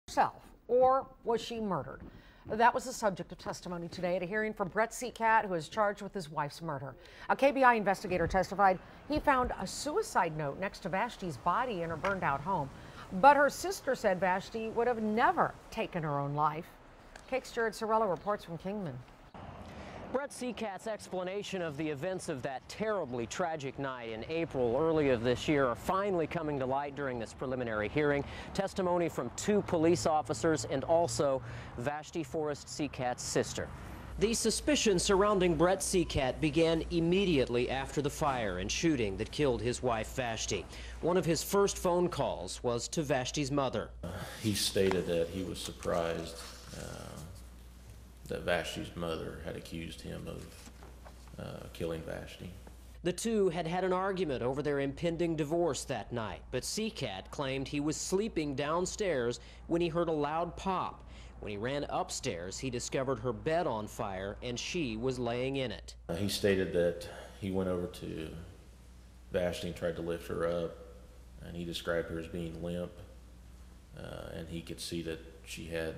herself, or was she murdered? That was the subject of testimony today at a hearing for Brett Seacat, who is charged with his wife's murder. A KBI investigator testified he found a suicide note next to Vashti's body in her burned out home. But her sister said Vashti would have never taken her own life. KELETC Jared Sorello reports from Kingman. Brett Seacat's explanation of the events of that terribly tragic night in April early of this year are finally coming to light during this preliminary hearing. Testimony from 2 police officers and also Vashti Forrest Seacat's sister. The suspicions surrounding Brett Seacat began immediately after the fire and shooting that killed his wife Vashti. One of his first phone calls was to Vashti's mother. He stated that he was surprised that Vashti's mother had accused him of killing Vashti. The two had had an argument over their impending divorce that night, but Seacat claimed he was sleeping downstairs when he heard a loud pop. When he ran upstairs, he discovered her bed on fire and she was laying in it. He stated that he went over to Vashti and tried to lift her up, and he described her as being limp, and he could see that she had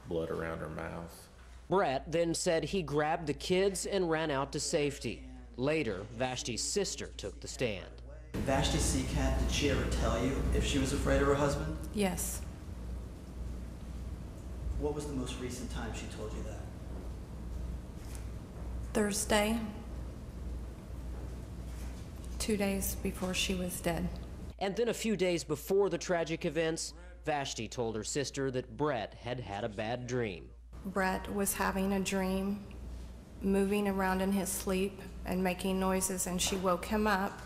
blood around her mouth. Brett then said he grabbed the kids and ran out to safety. Later, Vashti's sister took the stand. Vashti Seacat, did she ever tell you if she was afraid of her husband? Yes. What was the most recent time she told you that? Thursday, 2 days before she was dead. And then a few days before the tragic events, Vashti told her sister that Brett had had a bad dream. Brett was having a dream, moving around in his sleep and making noises, and she woke him up.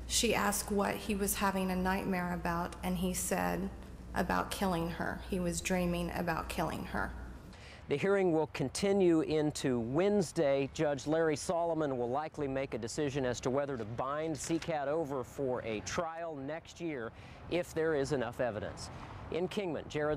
She asked what he was having a nightmare about, and he said about killing her. He was dreaming about killing her. The hearing will continue into Wednesday. Judge Larry Solomon will likely make a decision as to whether to bind Seacat over for a trial next year if there is enough evidence. In Kingman, Jared